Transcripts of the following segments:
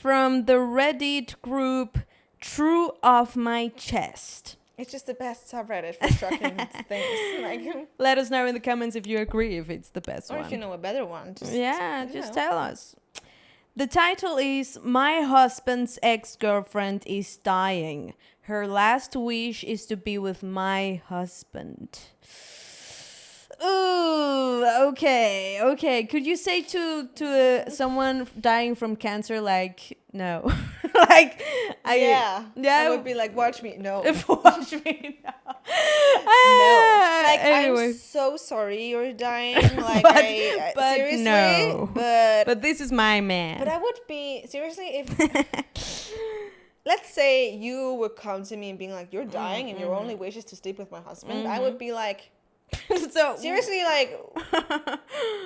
from the Reddit group TrueOffMyChest. It's just the best subreddit for shocking things. Like, let us know in the comments if you agree if it's the best or one. if you know a better one. Just tell us. The title is My Husband's Ex-Girlfriend is Dying. Her last wish is to be with my husband. Ooh, okay. Could you say to someone dying from cancer, like, no? Like, I would be like, watch me. No. Watch me. No. No. Like, anyway. I'm so sorry you're dying. Like, but seriously. No. But this is my man. But I would be, seriously, if... Let's say you would come to me and being like, you're dying and your only wish is to sleep with my husband. I would be like... So seriously, like,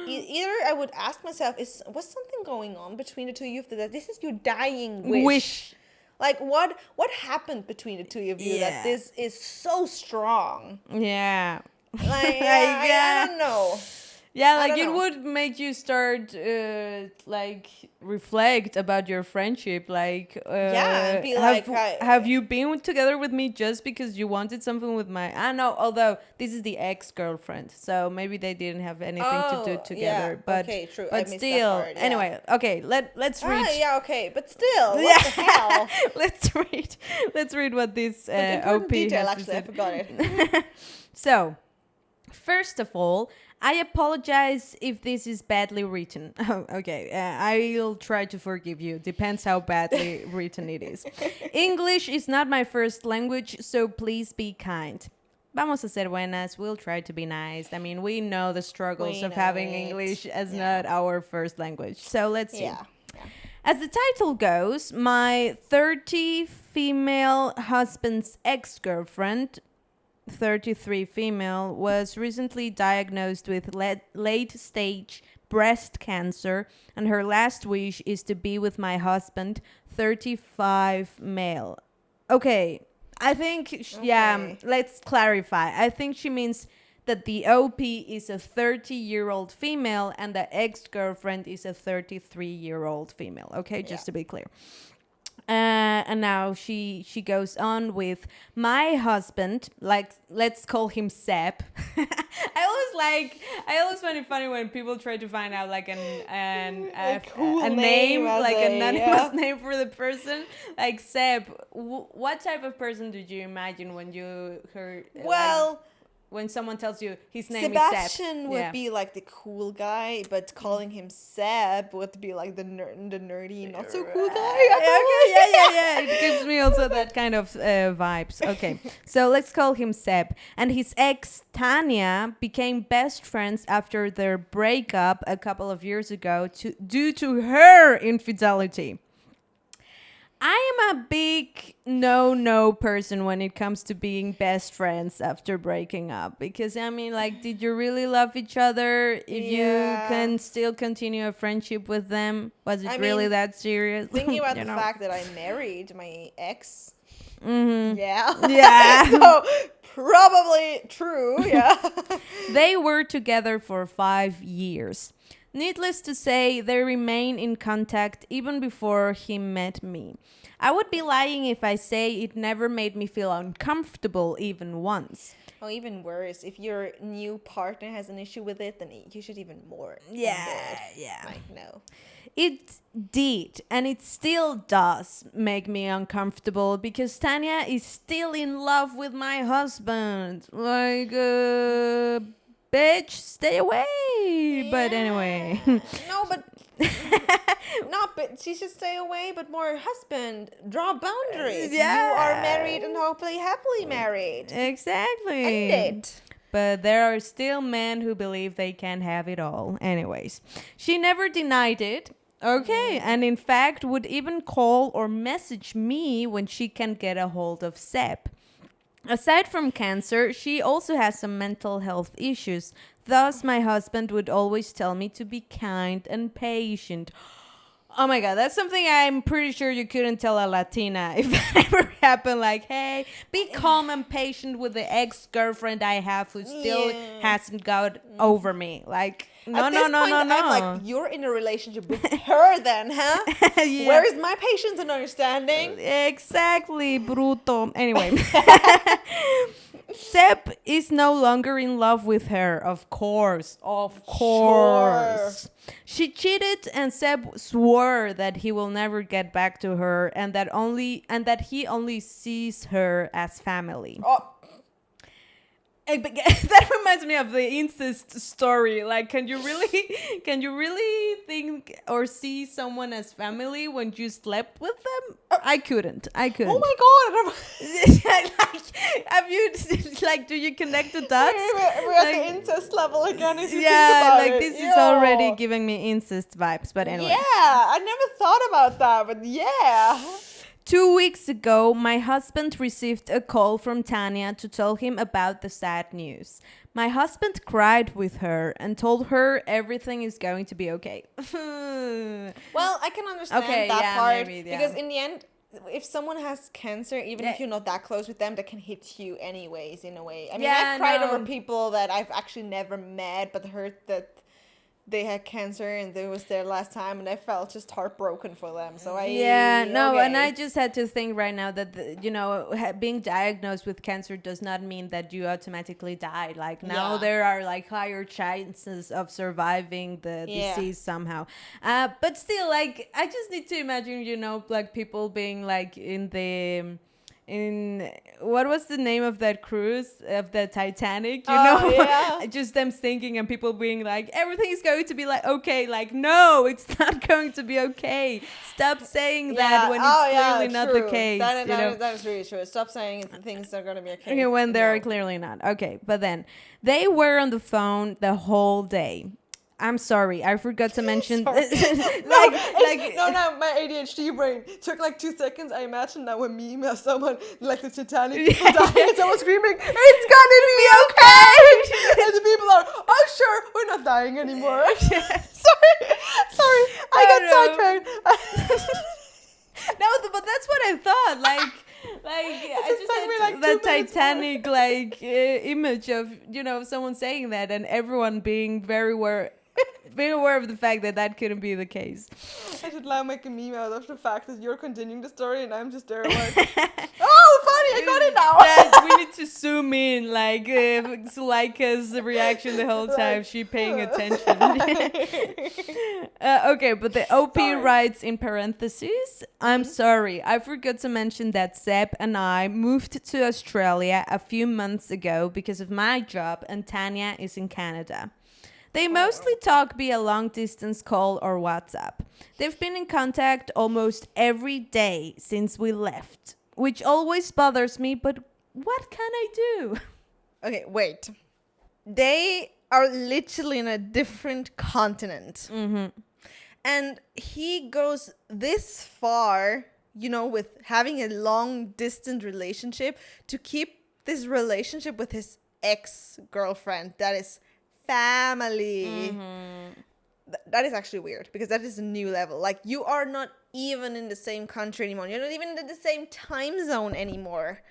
either I would ask myself, was something going on between the two of you that this is your dying wish? Like, what happened between the two of you that this is so strong? Yeah. Like, I don't know. Yeah, like it would make you start like reflect about your friendship. Like, and be have you been together with me just because you wanted something with my? I know. Although this is the ex-girlfriend, so maybe they didn't have anything to do together. Yeah. But okay, true. But still, anyway. Okay, let's read. Okay, but still, what the hell? let's read what this OP detail, has actually, to say. I forgot it. So, first of all, I apologize if this is badly written. Oh, okay, I'll try to forgive you. Depends how badly written it is. English is not my first language, so please be kind. Vamos a ser buenas. We'll try to be nice. I mean, we know the struggles of having English as not our first language. So let's see. Yeah. As the title goes, my 30 female husband's ex-girlfriend, 33 female, was recently diagnosed with late-stage breast cancer, and her last wish is to be with my husband, 35 male. Okay, I think, let's clarify. I think she means that the OP is a 30-year-old female and the ex-girlfriend is a 33-year-old female. Okay, just to be clear. And now she goes on with my husband, like, let's call him Seb. I always find it funny when people try to find out like a cool name, like an anonymous name for the person. Like Seb, what type of person did you imagine when you heard? Well. When someone tells you his name Sebastian is Seb. would be like the cool guy, but calling him Seb would be like the nerdy, not so cool guy. Yeah. It gives me also that kind of vibes. Okay, so let's call him Seb. And his ex, Tanya, became best friends after their breakup a couple of years ago due to her infidelity. I am a big no person when it comes to being best friends after breaking up. Because, I mean, like, did you really love each other? If you can still continue a friendship with them, was it really that serious? Thinking about the fact that I married my ex. Mm-hmm. Yeah. So, probably true, yeah. They were together for 5 years. Needless to say, they remain in contact even before he met me. I would be lying if I say it never made me feel uncomfortable even once. Oh, even worse, if your new partner has an issue with it, then you should even more. Yeah. Like, no. It did, and it still does make me uncomfortable because Tanya is still in love with my husband. Like, bitch, stay away. Yeah. But anyway. But she should stay away, but more husband. Draw boundaries. Yeah. You are married and hopefully happily married. Exactly. End it. But there are still men who believe they can have it all. Anyways, she never denied it. Okay. And in fact, would even call or message me when she can get a hold of Seb. Aside from cancer, she also has some mental health issues. Thus, my husband would always tell me to be kind and patient. Oh my God, that's something I'm pretty sure you couldn't tell a Latina if that ever happened. Like, hey, be calm and patient with the ex-girlfriend I have who still hasn't got over me. Like, At this point, I'm like, you're in a relationship with her then, huh? Yeah. Where is my patience and understanding? Exactly, bruto. Anyway. Seb is no longer in love with her, of course. Of course. Sure. She cheated and Seb swore that he will never get back to her and that he only sees her as family. Oh. That reminds me of the incest story. Like, can you really think or see someone as family when you slept with them? I couldn't. Oh my god! Have you do you connect the dots? We're at the incest level again. If you think about it. This is already giving me incest vibes. But anyway. Yeah, I never thought about that, but yeah. 2 weeks ago, my husband received a call from Tanya to tell him about the sad news. My husband cried with her and told her everything is going to be okay. Well, I can understand that part. Maybe, because in the end, if someone has cancer, even if you're not that close with them, that can hit you anyways, in a way. I mean, I've cried over people that I've actually never met, but heard that they had cancer and it was their last time, and I felt just heartbroken for them. So and I just had to think right now that being diagnosed with cancer does not mean that you automatically die. Like now there are like higher chances of surviving the disease somehow. But still, like I just need to imagine, like people being like in what was the name of that cruise of the Titanic, just them thinking and people being like everything is going to be like okay, like no, it's not going to be okay, stop saying that when it's clearly not the case. That is really true. Stop saying things are going to be okay when they're clearly not okay. But then they were on the phone the whole day. I'm sorry, I forgot to mention. My ADHD brain took like 2 seconds. I imagine that when me email someone like the Titanic people dying, someone screaming, "It's gonna be okay!" and the people are, "Oh sure, we're not dying anymore." sorry, I got sidetracked. No, but that's what I thought. I just had the Titanic image of someone saying that and everyone being very aware of the fact that couldn't be the case. I should now make a meme out of the fact that you're continuing the story and I'm just there like, oh, funny, I got it now. We need to zoom in, like Suleika's reaction the whole time, she paying attention. Okay, but the OP writes in parentheses, I'm sorry, I forgot to mention that Seb and I moved to Australia a few months ago because of my job and Tanya is in Canada. They mostly talk via long-distance call or WhatsApp. They've been in contact almost every day since we left, which always bothers me, but what can I do? Okay, wait. They are literally in a different continent. Mm-hmm. And he goes this far, with having a long-distance relationship to keep this relationship with his ex-girlfriend that is family. Mm-hmm. That is actually weird because that is a new level. Like you are not even in the same country anymore. You're not even in the same time zone anymore.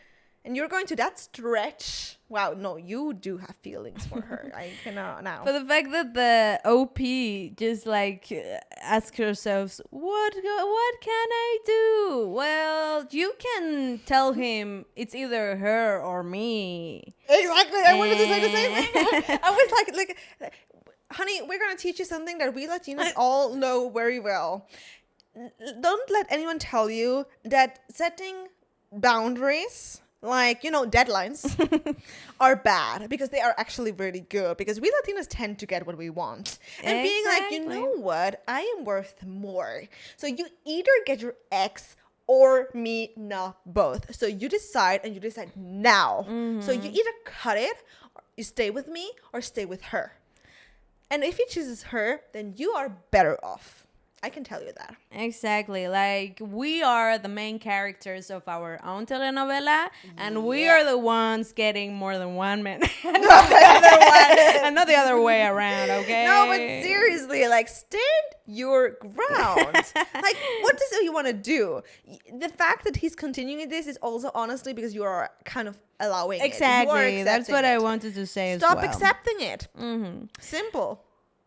And you're going to that stretch. Wow, no, you do have feelings for her. I cannot now. But the fact that the OP just ask yourselves, what can I do? Well, you can tell him it's either her or me. Exactly. I wanted to say the same thing. I was like, honey, we're going to teach you something that we Latinos all know very well. Don't let anyone tell you that setting boundaries, deadlines, are bad, because they are actually really good, because we Latinos tend to get what we want. And being like, you know what? I am worth more. So you either get your ex or me, not both. So you decide, and you decide now. Mm-hmm. So you either cut it, or you stay with me, or stay with her. And if he chooses her, then you are better off. I can tell you that. Exactly. Like, we are the main characters of our own telenovela, and we are the ones getting more than one man. And not the other way around, okay? No, but seriously, stand your ground. What does you want to do? The fact that he's continuing this is also honestly because you are kind of allowing it. Exactly. That's what I wanted to say as well. Stop accepting it. Mm-hmm. Simple.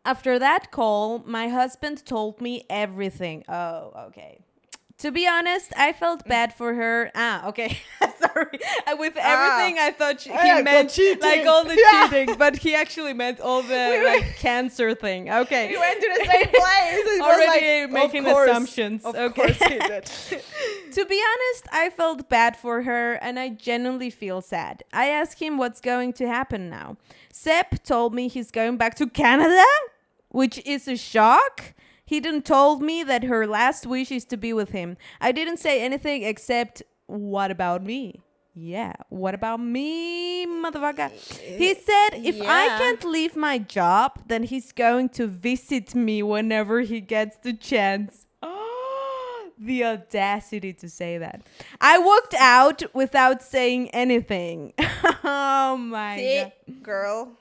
after that call, my husband told me everything. Oh, okay. To be honest, I felt bad for her. Okay. Sorry. With everything, I thought he meant like all the cheating, but he actually meant all the like cancer thing. Okay. We went to the same place. It Already was like, making assumptions. Of Okay. course he did. To be honest, I felt bad for her and I genuinely feel sad. I asked him what's going to happen now. Sepp told me he's going back to Canada, which is a shock. He didn't told me that her last wish is to be with him. I didn't say anything except, what about me? Yeah, what about me, motherfucker? He said if I can't leave my job, then he's going to visit me whenever he gets the chance. The audacity to say that. I walked out without saying anything. Oh my God. Girl,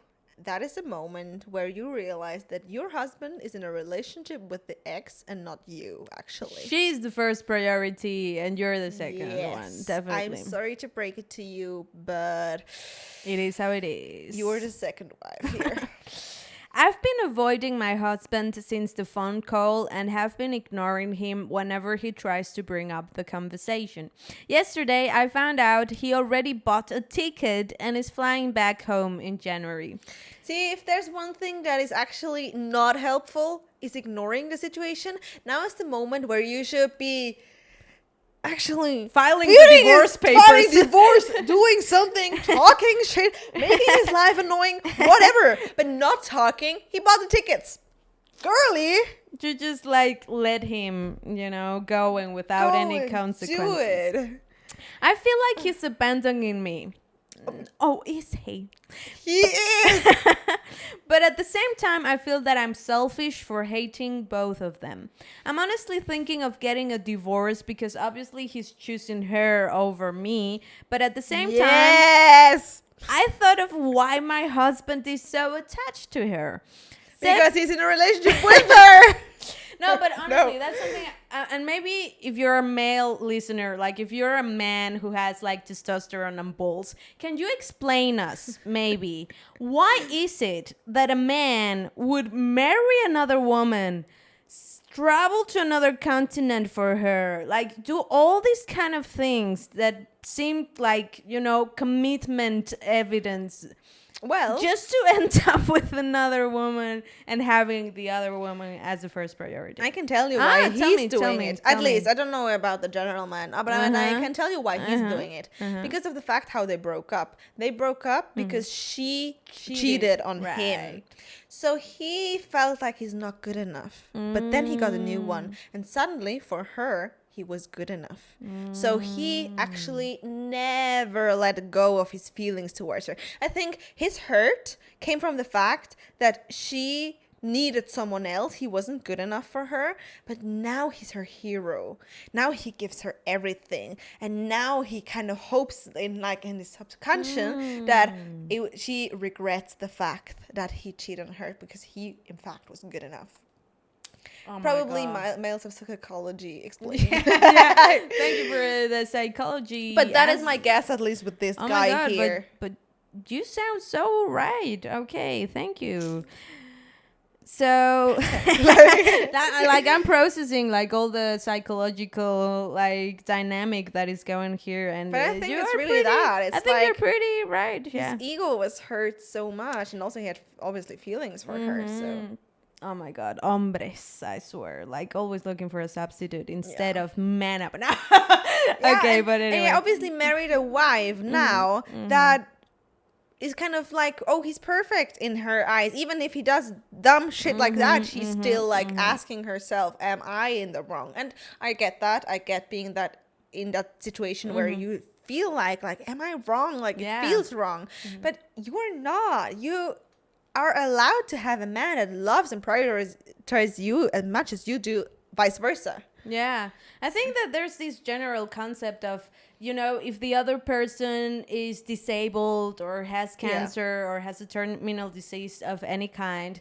that is a moment where you realize that your husband is in a relationship with the ex and not you, actually. She's the first priority and you're the second one. Definitely. I'm sorry to break it to you, but it is how it is. You're the second wife here. I've been avoiding my husband since the phone call and have been ignoring him whenever he tries to bring up the conversation. Yesterday, I found out he already bought a ticket and is flying back home in January. See, if there's one thing that is actually not helpful, is ignoring the situation. Now is the moment where you should be actually filing the divorce papers. Filing divorce, doing something, talking shit, making his life annoying, whatever. But not talking. He bought the tickets. Girly. You just like let him, going without any consequences. Do it. I feel like he's abandoning me. Oh, is he? He is. But at the same time, I feel that I'm selfish for hating both of them. I'm honestly thinking of getting a divorce because obviously he's choosing her over me. But at the same time, I thought of why my husband is so attached to her. Because he's in a relationship with her. No, but honestly, that's something. And maybe if you're a male listener, like if you're a man who has like testosterone and balls, can you explain us maybe why is it that a man would marry another woman, travel to another continent for her, like do all these kind of things that seem like, commitment evidence? Well, just to end up with another woman and having the other woman as the first priority. I can tell you why he's doing it. At least, I don't know about the general man, but I can tell you why he's doing it. Because of the fact how they broke up. They broke up because she cheated on him. So he felt like he's not good enough. But then he got a new one. And suddenly, for her, he was good enough. So he actually never let go of his feelings towards her. I think his hurt came from the fact that she needed someone else. He wasn't good enough for her, but now he's her hero. Now he gives her everything. And now he kind of hopes in his subconscious that she regrets the fact that he cheated on her because he in fact wasn't good enough. Oh probably males of psychology explaining. Yeah. Thank you for the psychology. But that is my guess, at least with this guy here. But you sound so right. Okay, thank you. So, I'm processing all the psychological dynamic that is going here, and but I think it's really that. It's I think you're pretty right. Yeah, his ego was hurt so much, and also he had obviously feelings for her. So. Oh my God, hombres, I swear. Always looking for a substitute instead of man up. No. Okay, but anyway. And he obviously married a wife now that is kind of he's perfect in her eyes. Even if he does dumb shit like that, she's still asking herself, am I in the wrong? And I get that. I get being that in that situation where you feel like, am I wrong? It feels wrong. But you're not. You are allowed to have a man that loves and prioritizes you as much as you do, vice versa. Yeah. I think that there's this general concept of, if the other person is disabled or has cancer or has a terminal disease of any kind,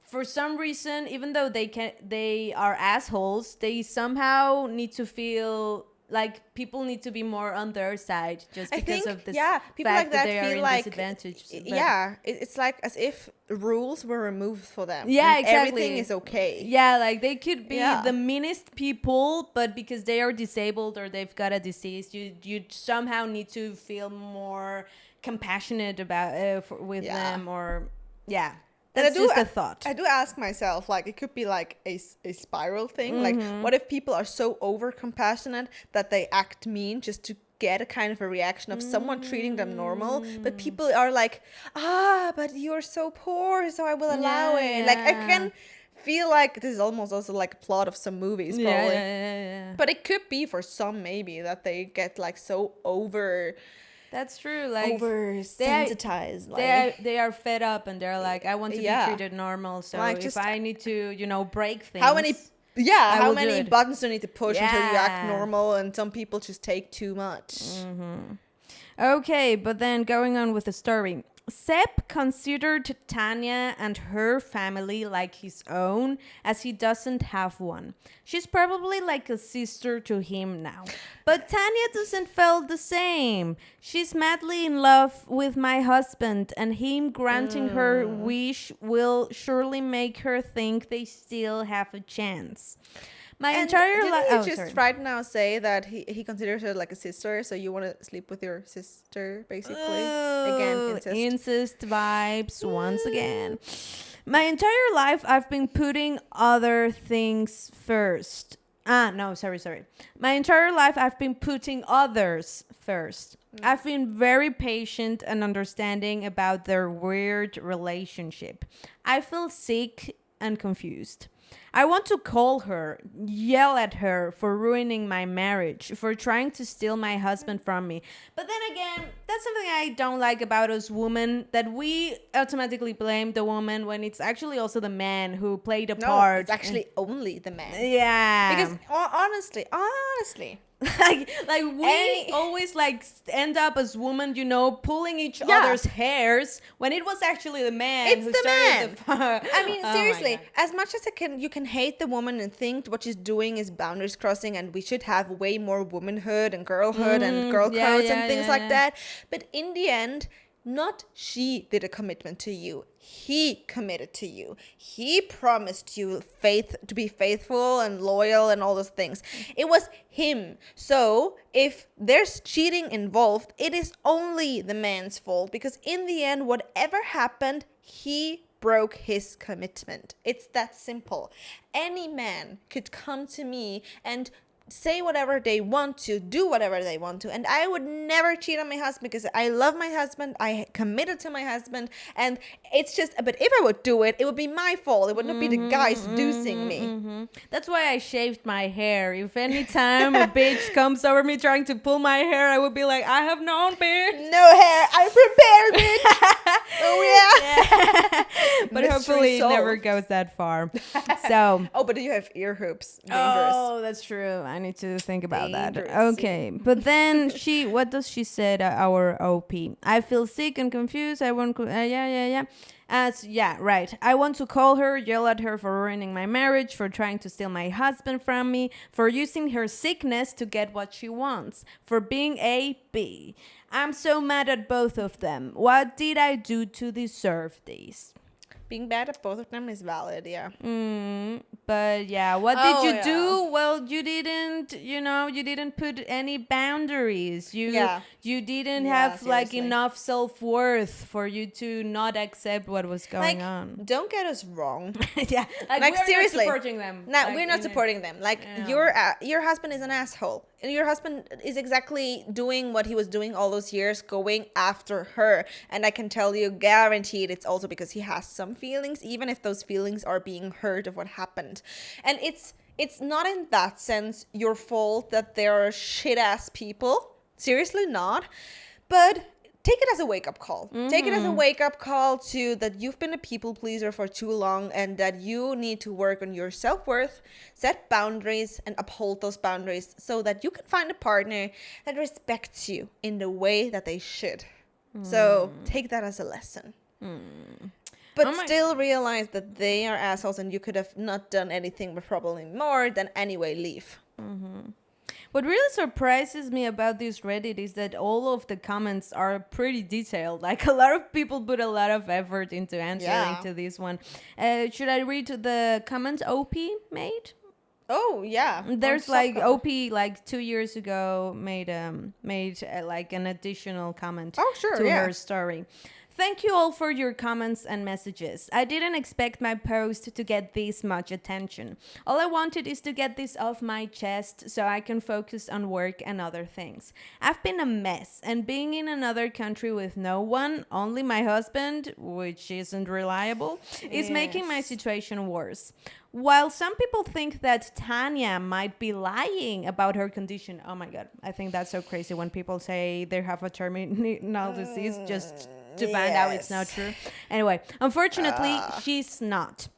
for some reason, even though they are assholes, they somehow need to feel like people need to be more on their side just I because think, of this people fact like that they are feel in like, disadvantage. But it's like as if rules were removed for them. yeah, and exactly. everything is okay. Yeah, like they could be Yeah. the meanest people, but because they are disabled or they've got a disease, you somehow need to feel more compassionate about with Yeah. them, or yeah. And That's just a thought. I do ask myself, like, it could be like a spiral thing. Mm-hmm. Like, what if people are so over compassionate that they act mean just to get a kind of a reaction of someone treating them normal? But people are like, but you're so poor, so I will allow it. Like, I can feel like this is almost also like a plot of some movies, probably. Yeah. But it could be for some, maybe, that they get like so That's true. Like oversensitized. They are fed up and they're like, I want to be treated normal. So like, if just I need to, break things. how many will do many it. buttons do you need to push until you act Yeah. normal? And some people just take too much. Okay, but then going on with the story. Sepp considered Tanya and her family like his own, as he doesn't have one. She's probably like a sister to him now. But Tanya doesn't feel the same. She's madly in love with my husband, and him granting her wish will surely make her think they still have a chance. My entire life. Didn't he just right now say that he considers her like a sister, so you want to sleep with your sister, basically? Again, incest vibes once again. My entire life, I've been putting other things first. No, sorry. My entire life, I've been putting others first. I've been very patient and understanding about their weird relationship. I feel sick and confused. I want to call her, yell at her for ruining my marriage, for trying to steal my husband from me. But then again, that's something I don't like about us women, that we automatically blame the woman when it's actually also the man who played a part. No, it's actually only the man. Yeah. Because honestly, like we always like end up as women, pulling each other's hairs when it was actually the man. It's who the started man. I mean, seriously, as much as you can hate the woman and think what she's doing is boundaries crossing, and we should have way more womanhood and girlhood and girl codes and things like that. But in the end, not she did a commitment to you. He committed to you. He promised you to be faithful and loyal and all those things. It was him. So if there's cheating involved, it is only the man's fault, because in the end, whatever happened, he broke his commitment. It's that simple. Any man could come to me and say whatever they want to, do whatever they want to, and I would never cheat on my husband because I love my husband, I committed to my husband, and it's just, but if I would do it, it would be my fault. It would not be the guy seducing me. That's why I shaved my hair. If any time a bitch comes over me trying to pull my hair, I would be like, I have no beard, no hair, I'm prepared, bitch. Oh yeah. But hopefully it never goes that far. So but do you have ear hoops? Dangerous. Oh, that's true. I need to think about that. Okay, but then what does she say to our OP? I feel sick and confused. I want right. I want to call her, yell at her for ruining my marriage, for trying to steal my husband from me, for using her sickness to get what she wants, for being a B. I'm so mad at both of them. What did I do to deserve this? Being bad at both of them is valid, yeah. But yeah, what did you do? Well, you didn't, you didn't put any boundaries. You didn't have like enough self-worth for you to not accept what was going on. Don't get us wrong. Yeah, like we're seriously, not supporting them. No, we're not supporting them. Like your husband is an asshole. And your husband is exactly doing what he was doing all those years, going after her. And I can tell you, guaranteed, it's also because he has some feelings, even if those feelings are being hurt of what happened. And it's not in that sense your fault that they're shit-ass people. Seriously not. But take it as a wake-up call. Take it as a wake-up call to that you've been a people pleaser for too long, and that you need to work on your self-worth, set boundaries, and uphold those boundaries so that you can find a partner that respects you in the way that they should. So take that as a lesson. But still realize that they are assholes and you could have not done anything, but probably more, than anyway leave. What really surprises me about this Reddit is that all of the comments are pretty detailed. Like a lot of people put a lot of effort into answering Yeah. to this one. Should I read the comments OP made? Oh yeah. There's Stop like comment. OP like 2 years ago made like an additional comment Oh sure, to yeah. her story. Thank you all for your comments and messages. I didn't expect my post to get this much attention. All I wanted is to get this off my chest so I can focus on work and other things. I've been a mess, and being in another country with no one, only my husband, which isn't reliable, is making my Yes. situation worse. While some people think that Tanya might be lying about her condition, oh my god, I think that's so crazy when people say they have a terminal disease just to find out it's not Yes. true. Anyway, unfortunately, she's not.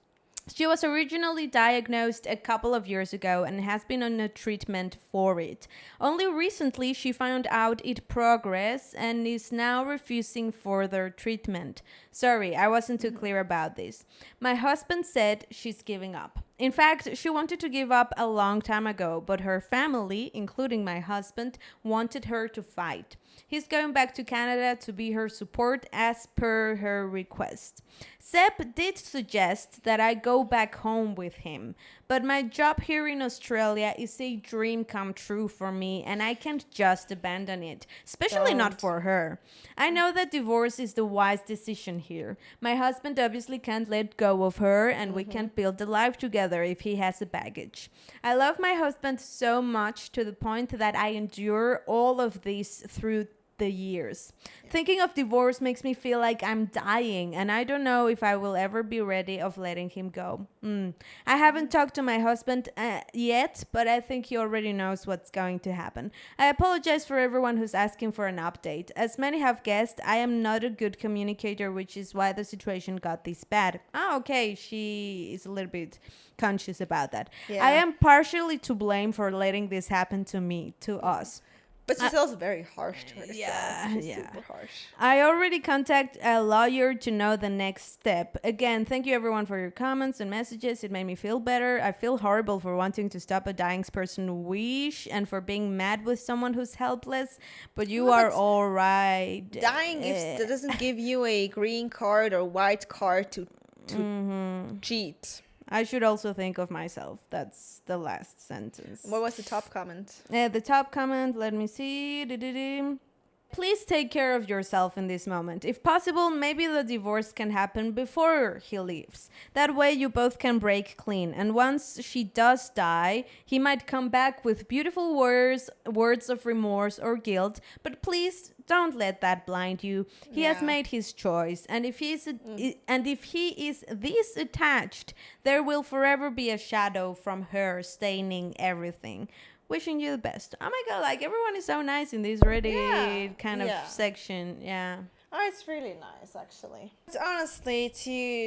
She was originally diagnosed a couple of years ago and has been on a treatment for it. Only recently she found out it progressed and is now refusing further treatment. Sorry, I wasn't too clear about this. My husband said she's giving up. In fact, she wanted to give up a long time ago, but her family, including my husband, wanted her to fight. He's going back to Canada to be her support as per her request. Seb did suggest that I go back home with him, but my job here in Australia is a dream come true for me and I can't just abandon it, especially not Don't. for her. I know that divorce is the wise decision here. My husband obviously can't let go of her and we can't build a life together if he has a baggage. I love my husband so much to the point that I endure all of this through the years. Thinking of divorce makes me feel like I'm dying and I don't know if I will ever be ready of letting him go. I haven't talked to my husband yet, but I think he already knows what's going to happen. I apologize for everyone who's asking for an update. As many have guessed, I am not a good communicator, which is why the situation got this bad. Ah, okay, she is a little bit conscious about that. Yeah. I am partially to blame for letting this happen to me, to us. But she's also very harsh to herself. yeah, She's yeah. super harsh. I already contact a lawyer to know the next step. Again, thank you everyone for your comments and messages. It made me feel better. I feel horrible for wanting to stop a dying person's wish and for being mad with someone who's helpless, but you No, are but all right. Dying gives that doesn't give you a green card or white card to cheat. I should also think of myself. That's the last sentence. What was the top comment? The top comment, let me see. Please take care of yourself in this moment. If possible, maybe the divorce can happen before he leaves. That way you both can break clean. And once she does die, he might come back with beautiful words of remorse or guilt, but please don't let that blind you. He has Yeah. made his choice, and if he is this attached, there will forever be a shadow from her staining everything. Wishing you the best. Oh my god, like everyone is so nice in this Reddit Yeah, kind of yeah. section. Yeah. Oh, it's really nice, actually. But honestly,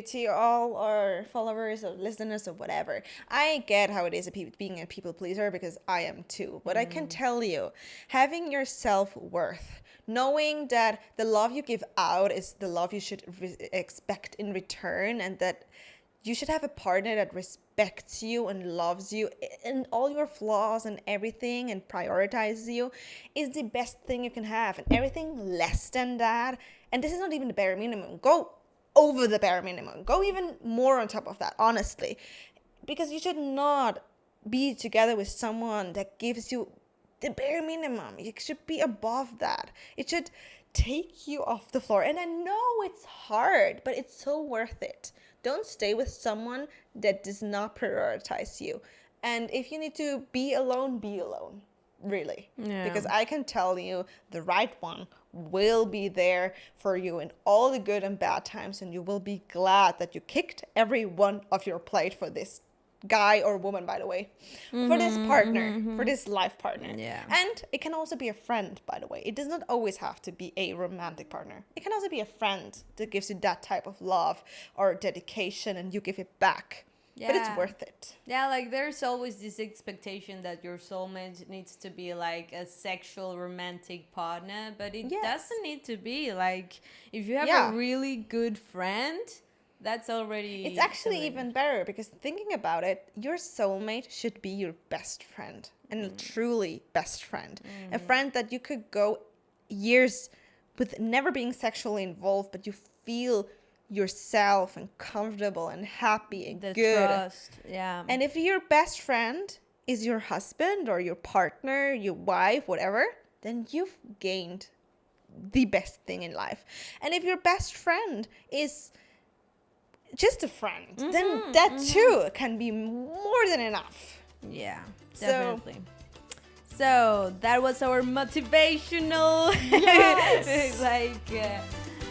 to all our followers or listeners or whatever, I get how it is being a people pleaser because I am too. But I can tell you, having your self-worth, knowing that the love you give out is the love you should expect in return, and that you should have a partner that respects you and loves you and all your flaws and everything and prioritizes you is the best thing you can have. And everything less than that, and this is not even the bare minimum, go over the bare minimum, go even more on top of that, honestly, because you should not be together with someone that gives you the bare minimum. You should be above that. It should take you off the floor. And I know it's hard, but it's so worth it. Don't stay with someone that does not prioritize you. And if you need to be alone, be alone. Really. Yeah. Because I can tell you the right one will be there for you in all the good and bad times, and you will be glad that you kicked every one off your plate for this guy or woman, by the way, for this partner, for this life partner. Yeah. And it can also be a friend, by the way. It does not always have to be a romantic partner. It can also be a friend that gives you that type of love or dedication and you give it back. But it's Yeah. worth it. Yeah, like there's always this expectation that your soulmate needs to be like a sexual romantic partner, but it Yes. doesn't need to be. Like if you have Yeah. a really good friend, that's already It's actually something. even better because thinking about it, your soulmate should be your best friend. and a truly best friend. A friend that you could go years with never being sexually involved, but you feel yourself and comfortable and happy and The good. trust, yeah. And if your best friend is your husband or your partner, your wife, whatever, then you've gained the best thing in life. And if your best friend is just a friend, then that too can be more than enough. Yeah, definitely. So that was our motivational. Yes. Like,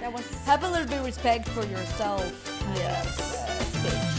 That was have a little bit of respect for yourself. Yes. Speech.